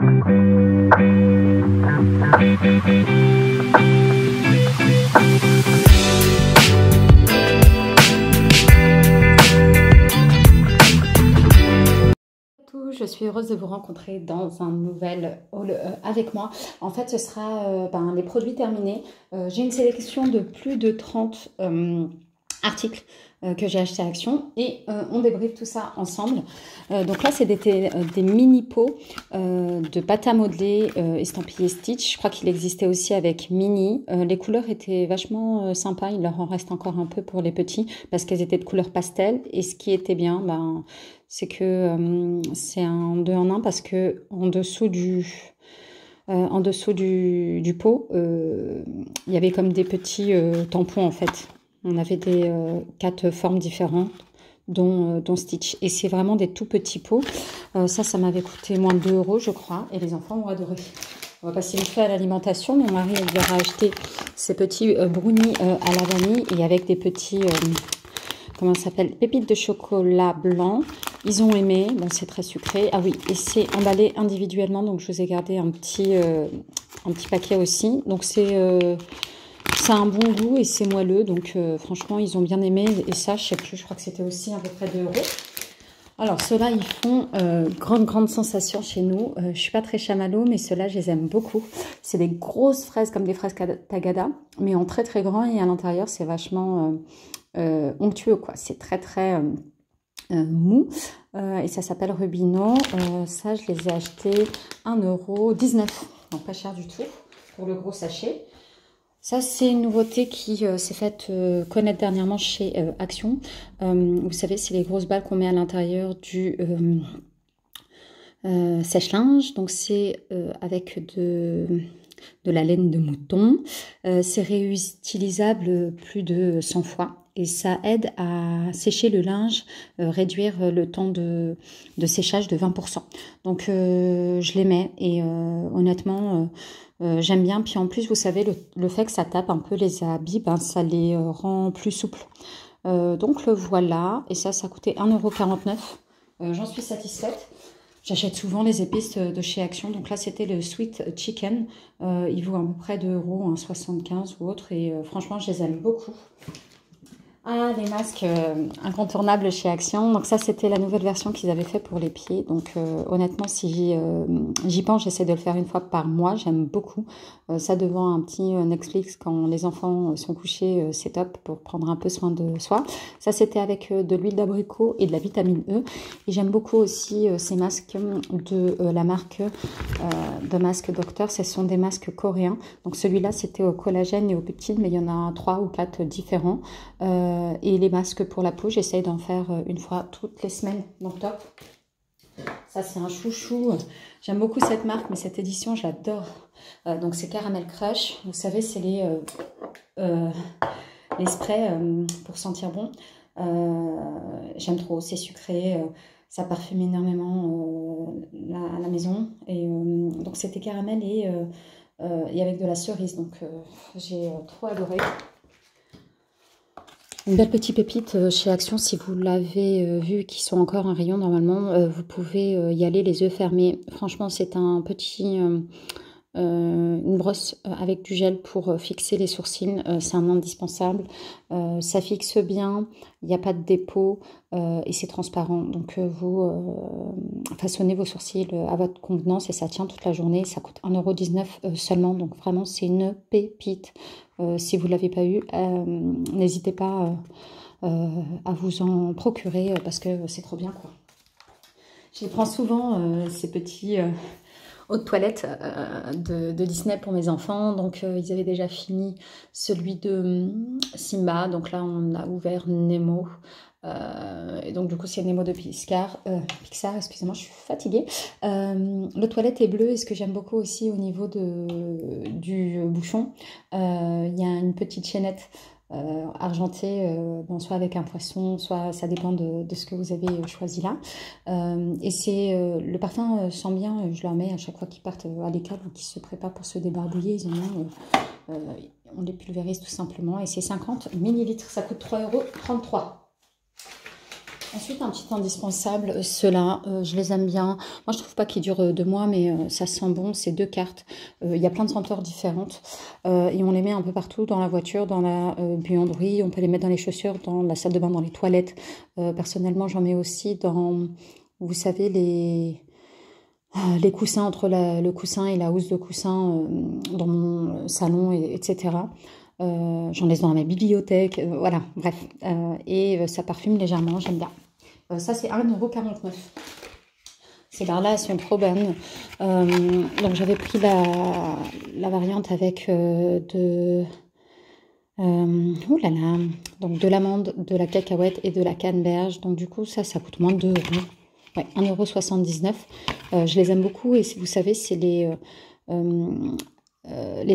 Je suis heureuse de vous rencontrer dans un nouvel haul avec moi. En fait, ce sera les produits terminés. J'ai une sélection de plus de 30 articles que j'ai achetés à Action et on débriefe tout ça ensemble. Donc là, c'est des mini pots de pâte à modeler estampillé Stitch. Je crois qu'il existait aussi avec Mini. Les couleurs étaient vachement sympas. Il leur en reste encore un peu pour les petits parce qu'elles étaient de couleur pastel. Et ce qui était bien, c'est que c'est un 2 en 1 parce que en dessous du pot, il y avait comme des petits tampons en fait. On avait des 4 formes différentes, dont Stitch. Et c'est vraiment des tout petits pots. Ça m'avait coûté moins de 2 €, je crois. Et les enfants ont adoré. On va passer vite fait à l'alimentation. Mon mari leur a acheté ces petits brownies à la vanille et avec des petits... comment ça s'appelle, pépites de chocolat blanc. Ils ont aimé, bon, c'est très sucré. Ah oui, et c'est emballé individuellement, donc je vous ai gardé un petit paquet aussi. Donc ça a un bon goût et c'est moelleux, donc franchement ils ont bien aimé. Et ça, je sais plus, je crois que c'était aussi à peu près 2 €. Alors ceux-là, ils font grande sensation chez nous. Je suis pas très chamallow, mais ceux-là, je les aime beaucoup. C'est des grosses fraises comme des fraises Tagada, mais en très grand, et à l'intérieur c'est vachement onctueux quoi. C'est très mou et ça s'appelle Rubino. Ça, je les ai achetés 1,19 €, donc pas cher du tout pour le gros sachet. Ça, c'est une nouveauté qui s'est faite connaître dernièrement chez Action. Vous savez, c'est les grosses balles qu'on met à l'intérieur du sèche-linge. Donc, c'est avec de la laine de mouton. C'est réutilisable plus de 100 fois. Et ça aide à sécher le linge, réduire le temps de séchage de 20%. Donc, je les mets et honnêtement... j'aime bien, puis en plus vous savez le fait que ça tape un peu les habits, ça les rend plus souples. Donc le voilà, et ça coûtait 1,49 €. J'en suis satisfaite. J'achète souvent les épices de chez Action, donc là c'était le Sweet Chicken. Il vaut à peu près 2 €, 75 ou autre, et franchement je les aime beaucoup. Ah, les masques incontournables chez Action. Donc ça, c'était la nouvelle version qu'ils avaient fait pour les pieds. Donc honnêtement, si j'y pense, j'essaie de le faire une fois par mois. J'aime beaucoup. Ça devant un petit Netflix quand les enfants sont couchés, c'est top pour prendre un peu soin de soi. Ça, c'était avec de l'huile d'abricot et de la vitamine E. Et j'aime beaucoup aussi ces masques de la marque de masques Docteur. Ce sont des masques coréens. Donc celui-là, c'était au collagène et au peptide, mais il y en a 3 ou 4 différents. Et les masques pour la peau, j'essaye d'en faire une fois toutes les semaines, donc top. Ça, c'est un chouchou. J'aime beaucoup cette marque, mais cette édition, je l'adore. Donc, c'est Caramel Crush. Vous savez, c'est les sprays pour sentir bon. J'aime trop, c'est sucré. Ça parfume énormément la maison. Et donc, c'était caramel et avec de la cerise. Donc, j'ai trop adoré. Une belle petite pépite chez Action, si vous l'avez vu, qui sont encore en rayon normalement, vous pouvez y aller les yeux fermés. Franchement, c'est un petit, une brosse avec du gel pour fixer les sourcils. C'est un indispensable. Ça fixe bien, il n'y a pas de dépôt et c'est transparent. Donc vous façonnez vos sourcils à votre convenance et ça tient toute la journée. Ça coûte 1,19 € seulement. Donc vraiment, c'est une pépite. Si vous ne l'avez pas eu, n'hésitez pas à vous en procurer parce que c'est trop bien quoi. Je les prends souvent ces petits eau de toilette de Disney pour mes enfants. Donc ils avaient déjà fini celui de Simba. Donc là on a ouvert Nemo. Et donc du coup c'est Nemo de Pixar, excusez-moi, je suis fatiguée. L'eau de toilette est bleue et ce que j'aime beaucoup aussi au niveau du bouchon, il y a une petite chaînette argentée, bon, soit avec un poisson, soit ça dépend de ce que vous avez choisi là. Et c'est le parfum sent bien, je leur mets à chaque fois qu'ils partent à l'école ou qu'ils se préparent pour se débarbouiller, ils en ont, on les pulvérise tout simplement et c'est 50 ml, ça coûte 3,33 €. Ensuite, un petit indispensable, ceux-là, je les aime bien. Moi, je trouve pas qu'ils durent 2 mois, mais ça sent bon. C'est 2 cartes. Il y a plein de senteurs différentes. Et on les met un peu partout, dans la voiture, dans la buanderie. On peut les mettre dans les chaussures, dans la salle de bain, dans les toilettes. Personnellement, j'en mets aussi dans, vous savez, les coussins, entre le coussin et la housse de coussin dans mon salon, etc. J'en laisse dans ma bibliothèque, voilà, bref. Et ça parfume légèrement, j'aime bien. Ça, c'est 1,49 €. Ces barres-là, elles sont trop bonnes. Donc, j'avais pris la variante avec ouh là là, donc de l'amande, de la cacahuète et de la canneberge. Donc, du coup, ça coûte moins de 2 €. Ouais, 1,79 €. Je les aime beaucoup et vous savez, c'est les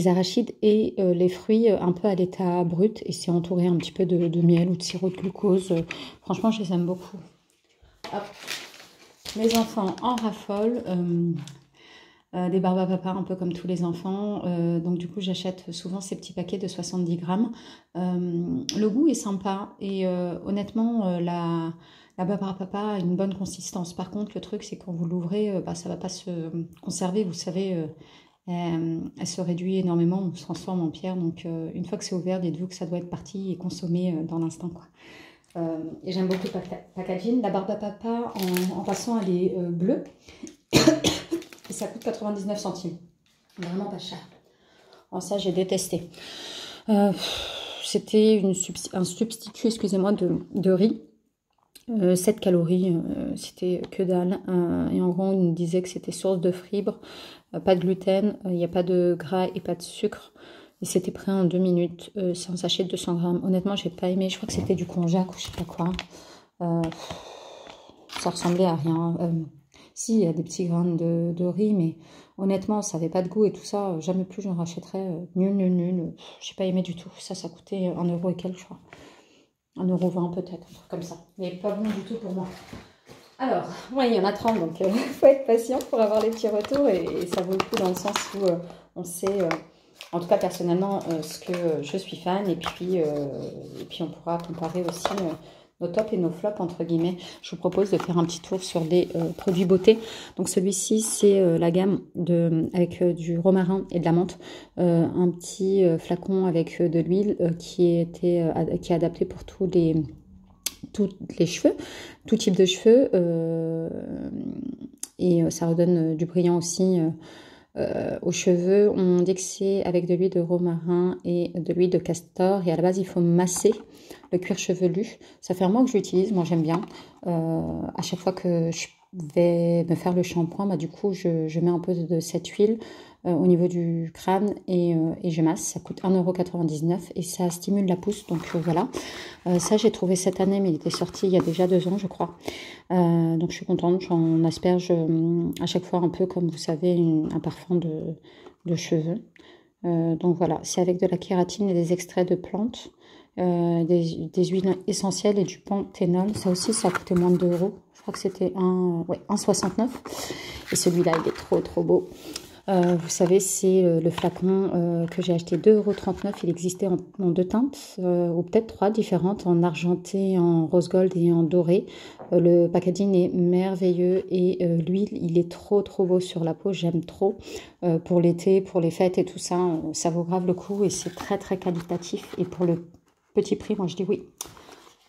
arachides et les fruits un peu à l'état brut et c'est entouré un petit peu de miel ou de sirop de glucose. Franchement, je les aime beaucoup. Hop. Mes enfants en raffolent. Des barbes à papa, un peu comme tous les enfants. Donc du coup, j'achète souvent ces petits paquets de 70 grammes. Le goût est sympa et honnêtement, la barbe à papa a une bonne consistance. Par contre, le truc, c'est quand vous l'ouvrez, ça va pas se conserver. Vous savez, elle se réduit énormément, on se transforme en pierre. Donc une fois que c'est ouvert, dites-vous que ça doit être parti et consommé dans l'instant, quoi. Et j'aime beaucoup Packaging. La barbe à papa, en passant, elle est bleue. Et ça coûte 99 centimes. Vraiment pas cher. Alors ça, j'ai détesté. C'était un substitut, excusez-moi, de riz. 7 calories, c'était que dalle. Et en gros, on nous disait que c'était source de fibres, pas de gluten, il n'y a pas de gras et pas de sucre. Et c'était prêt en 2 minutes. C'est un sachet de 200 grammes. Honnêtement, j'ai pas aimé. Je crois que c'était du konjac ou je sais pas quoi. Ça ressemblait à rien. Si, il y a des petits grains de riz, mais honnêtement, ça n'avait pas de goût et tout ça. Jamais plus je ne rachèterais. Nul, nul, nul. J'ai pas aimé du tout. Ça coûtait 1 € et quelques, je crois. 1,20 € peut-être, un truc comme ça. Mais pas bon du tout pour moi. Alors, ouais, il y en a 30, donc il faut être patient pour avoir les petits retours. Et ça vaut le coup dans le sens où on sait, en tout cas personnellement, ce que je suis fan. Et puis on pourra comparer aussi nos tops et nos flops, entre guillemets. Je vous propose de faire un petit tour sur les produits beauté. Donc celui-ci, c'est la gamme avec du romarin et de la menthe. Un petit flacon avec de l'huile qui est adapté pour tous les cheveux, tout type de cheveux. Et ça redonne du brillant aussi aux cheveux. On dit que c'est avec de l'huile de romarin et de l'huile de castor. Et à la base, il faut masser le cuir chevelu. Ça fait un mois que je l'utilise. Moi, j'aime bien. À chaque fois que je vais me faire le shampoing, bah, du coup, je mets un peu de cette huile au niveau du crâne et je masse. Ça coûte 1,99 € et ça stimule la pousse. Donc voilà. Ça, j'ai trouvé cette année, mais il était sorti il y a déjà 2 ans, je crois. Donc je suis contente. J'en asperge à chaque fois un peu, comme vous savez, un parfum de cheveux. Donc voilà, c'est avec de la kératine et des extraits de plantes. Des huiles essentielles et du panthénol. Ça aussi, ça a coûté moins de 2 €. Je crois que c'était 1,69 €. Et celui-là, il est trop, trop beau. Vous savez, c'est le flacon que j'ai acheté 2,39 €. Il existait en 2 teintes, ou peut-être 3 différentes, en argenté, en rose gold et en doré. Le packaging est merveilleux et l'huile, il est trop, trop beau sur la peau. J'aime trop. Pour l'été, pour les fêtes et tout ça, ça vaut grave le coup et c'est très, très qualitatif. Et pour le petit prix, moi je dis oui.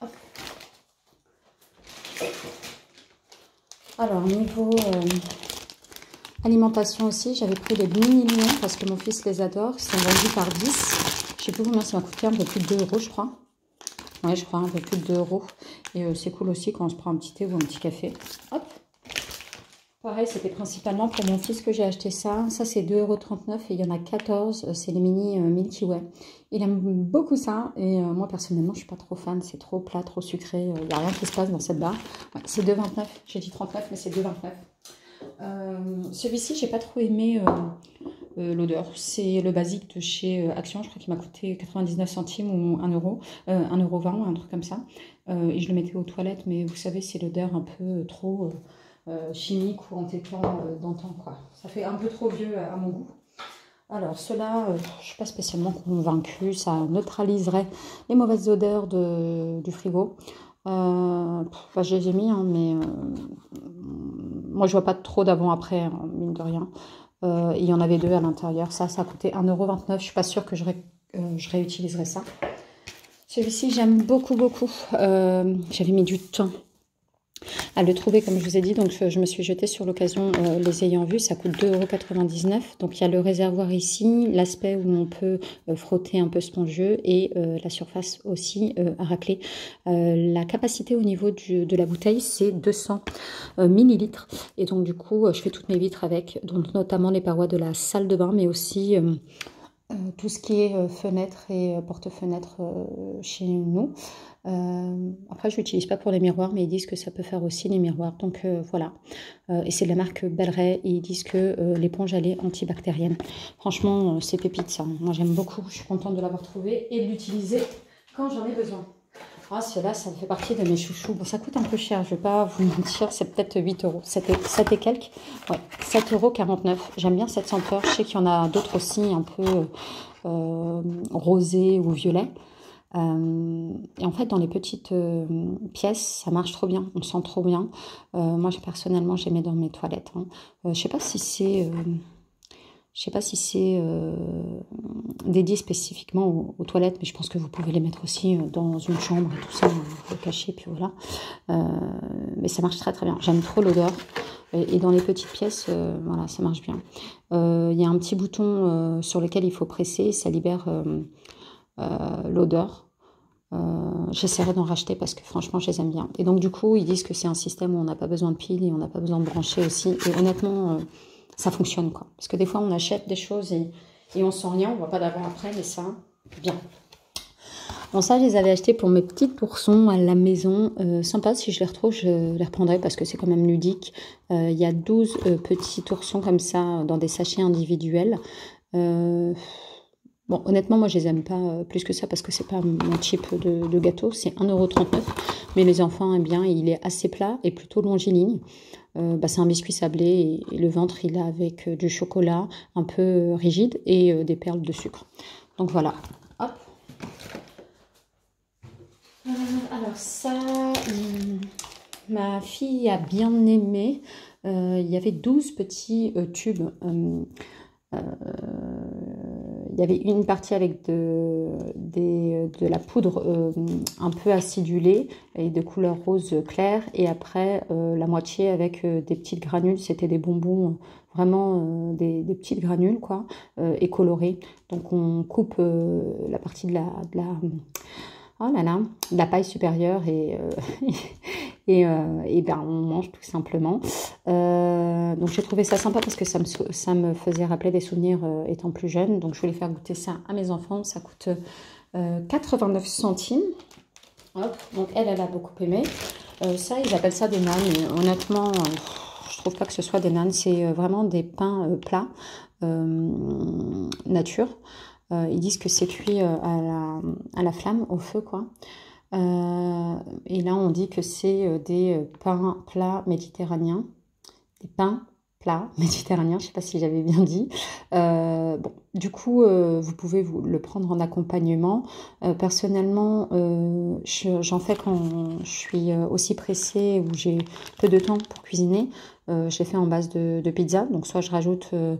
Hop. Alors, niveau alimentation aussi, j'avais pris des mini-lions parce que mon fils les adore. Ils sont vendus par 10. Je sais plus combien ça m'a coûté, un peu plus de 2 €, je crois. Ouais, je crois, un peu plus de 2 €. Et c'est cool aussi quand on se prend un petit thé ou un petit café. Hop. Pareil, c'était principalement pour mon fils que j'ai acheté ça. Ça, c'est 2,39 € et il y en a 14. C'est les mini Milky Way. Il aime beaucoup ça. Et moi, personnellement, je ne suis pas trop fan. C'est trop plat, trop sucré. Il n'y a rien qui se passe dans cette barre. Ouais, c'est 2,29 €. J'ai dit 39, mais c'est 2,29 €. Celui-ci, j'ai pas trop aimé l'odeur. C'est le basique de chez Action. Je crois qu'il m'a coûté 99 centimes ou 1 €. 1,20 €, un truc comme ça. Et je le mettais aux toilettes. Mais vous savez, c'est l'odeur un peu trop... chimique ou entêtant d'antan, quoi. Ça fait un peu trop vieux à mon goût. Alors ceux-là, je ne suis pas spécialement convaincue. Ça neutraliserait les mauvaises odeurs du frigo. Je les ai mis, hein, mais moi je vois pas trop d'avant-après, hein, mine de rien. Il y en avait deux à l'intérieur. Ça a coûté 1,29 €. Je suis pas sûre que je réutiliserai ça. Celui-ci, j'aime beaucoup, beaucoup. J'avais mis du temps à le trouver, comme je vous ai dit. Donc, je me suis jetée sur l'occasion les ayant vus. Ça coûte 2,99 €. Donc, il y a le réservoir ici, l'aspect où on peut frotter un peu spongieux et la surface aussi à racler. La capacité au niveau de la bouteille, c'est 200 millilitres. Et donc, du coup, je fais toutes mes vitres avec, donc notamment les parois de la salle de bain, mais aussi tout ce qui est fenêtre et porte-fenêtre chez nous. Après, je l'utilise pas pour les miroirs, mais ils disent que ça peut faire aussi les miroirs. Donc voilà. Et c'est de la marque Bel-Ray. Et ils disent que l'éponge, elle est antibactérienne. Franchement, c'est pépite ça. Moi, j'aime beaucoup. Je suis contente de l'avoir trouvé et de l'utiliser quand j'en ai besoin. Ah, celui-là, ça fait partie de mes chouchous. Bon, ça coûte un peu cher, je ne vais pas vous mentir, c'est peut-être 8 €. 7 et quelques. Ouais, 7,49 €. J'aime bien cette senteur. Je sais qu'il y en a d'autres aussi, un peu rosé ou violet. Et en fait, dans les petites pièces, ça marche trop bien. On sent trop bien. Moi, personnellement, je les mets dans mes toilettes. Hein. Je ne sais pas si c'est... Je sais pas si c'est dédié spécifiquement aux toilettes, mais je pense que vous pouvez les mettre aussi dans une chambre et tout ça, le cacher, puis voilà. Mais ça marche très très bien. J'aime trop l'odeur. Et dans les petites pièces, voilà, ça marche bien. Il y a un petit bouton sur lequel il faut presser, ça libère l'odeur. J'essaierai d'en racheter parce que franchement, je les aime bien. Et donc du coup, ils disent que c'est un système où on n'a pas besoin de piles et on n'a pas besoin de brancher aussi. Et honnêtement... ça fonctionne quoi. Parce que des fois on achète des choses et on sent rien, on voit pas d'avant après, mais ça, bien. Bon ça je les avais achetés pour mes petites oursons à la maison. Sympa, si je les retrouve, je les reprendrai parce que c'est quand même ludique. Il y a 12 petits oursons comme ça dans des sachets individuels. Bon, honnêtement, moi, je les aime pas plus que ça parce que c'est pas mon type de gâteau. C'est 1,39 €. Mais les enfants aiment bien. Il est assez plat et plutôt longiligne. C'est un biscuit sablé et le ventre, il est avec du chocolat un peu rigide et des perles de sucre. Donc voilà. Hop. Alors ça, ma fille a bien aimé. Il y avait 12 petits tubes. Il y avait une partie avec de la poudre un peu acidulée et de couleur rose clair, et après la moitié avec des petites granules, c'était des bonbons, vraiment des petites granules quoi, et colorées. Donc on coupe la partie de la oh là là, de la paille supérieure et ben on mange tout simplement. Donc j'ai trouvé ça sympa parce que ça me faisait rappeler des souvenirs étant plus jeune. Donc je voulais faire goûter ça à mes enfants. Ça coûte 89 centimes. Hop, donc elle a beaucoup aimé. Ça, ils appellent ça des nanes. Mais honnêtement, je trouve pas que ce soit des nanes. C'est vraiment des pains plats nature. Ils disent que c'est cuit à la flamme, au feu, quoi. Et là, on dit que c'est des pains plats méditerranéens. Des pains plats méditerranéens, je ne sais pas si j'avais bien dit. Bon, du coup, vous pouvez le prendre en accompagnement. Personnellement, j'en fais quand je suis aussi pressée ou j'ai peu de temps pour cuisiner. Je l'ai fait en base de pizza. Donc, soit je rajoute... de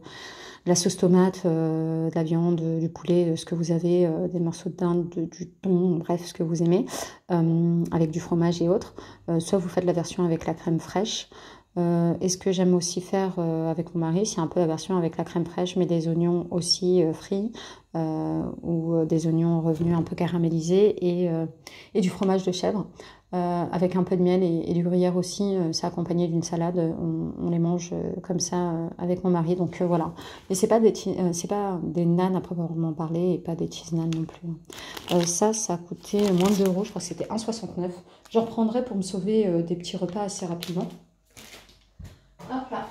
la sauce tomate, de la viande, du poulet, ce que vous avez, des morceaux de dinde, du thon, bref, ce que vous aimez, avec du fromage et autres. Soit vous faites la version avec la crème fraîche. Et ce que j'aime aussi faire avec mon mari, c'est un peu la version avec la crème fraîche, mais des oignons aussi frits, ou des oignons revenus un peu caramélisés, et du fromage de chèvre. Avec un peu de miel et du gruyère aussi, c'est accompagné d'une salade. On les mange comme ça avec mon mari. Donc voilà. Mais c'est pas des nanes à proprement parler et pas des cheese nanes non plus. Ça a coûté moins de 2 €. Je crois que c'était 1,69 €. Je reprendrai pour me sauver des petits repas assez rapidement. Hop là.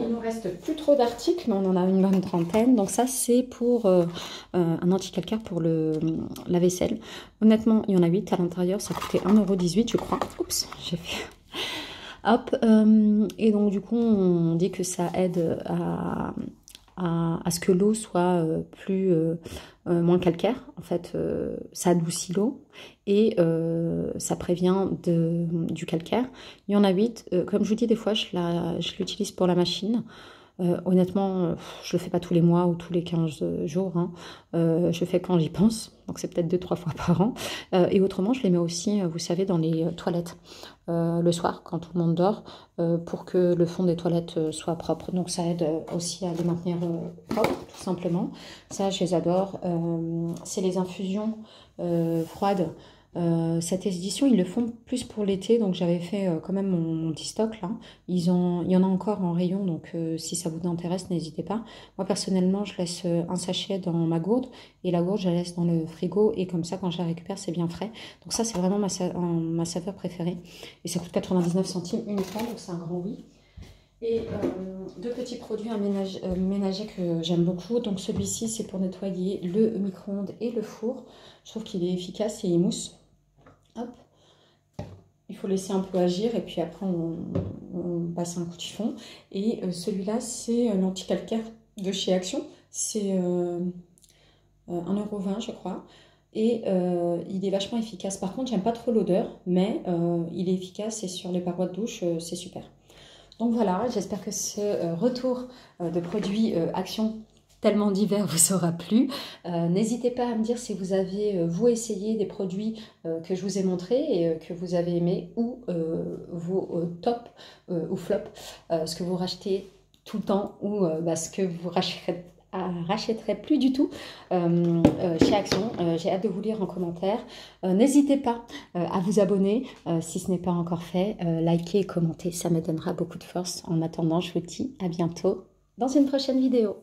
Il nous reste plus trop d'articles, mais on en a une bonne trentaine. Donc ça, c'est pour un anti-calcaire pour la vaisselle. Honnêtement, il y en a 8 à l'intérieur. Ça coûtait 1,18 €, je crois. Oups, j'ai fait... Hop. Et donc, du coup, on dit que ça aide à ce que l'eau soit moins calcaire. En fait, ça adoucit l'eau et ça prévient du calcaire. Il y en a 8. Comme je vous dis, des fois, je l'utilise pour la machine. Honnêtement, je le fais pas tous les mois ou tous les 15 jours. Hein. Je fais quand j'y pense, donc c'est peut-être 2-3 fois par an. Et autrement, je les mets aussi, vous savez, dans les toilettes le soir, quand tout le monde dort, pour que le fond des toilettes soit propre. Donc ça aide aussi à les maintenir propres, tout simplement. Ça, je les adore. C'est les infusions froides. Cette édition, ils le font plus pour l'été, donc j'avais fait quand même mon petit stock là. Il y en a encore en rayon, donc si ça vous intéresse, n'hésitez pas. Moi personnellement, je laisse un sachet dans ma gourde et la gourde, je la laisse dans le frigo et comme ça, quand je la récupère, c'est bien frais. Donc ça, c'est vraiment ma saveur préférée et ça coûte 99 centimes uniquement, donc c'est un grand oui. Et deux petits produits ménagers que j'aime beaucoup. Donc celui-ci, c'est pour nettoyer le micro-ondes et le four. Je trouve qu'il est efficace et il mousse. Hop. Il faut laisser un peu agir et puis après on passe un coup de chiffon. Et celui-là, c'est l'anti-calcaire de chez Action. C'est 1,20 € je crois. Et il est vachement efficace. Par contre, j'aime pas trop l'odeur, mais il est efficace et sur les parois de douche, c'est super. Donc voilà, j'espère que ce retour de produits Action tellement divers vous aura plu. N'hésitez pas à me dire si vous avez, vous, essayé des produits que je vous ai montrés et que vous avez aimé ou vos tops ou flops, ce que vous rachetez tout le temps ou ce que vous rachèterez plus du tout chez Action. J'ai hâte de vous lire en commentaire. N'hésitez pas à vous abonner si ce n'est pas encore fait. Likez et commentez, ça me donnera beaucoup de force. En attendant, je vous dis à bientôt dans une prochaine vidéo.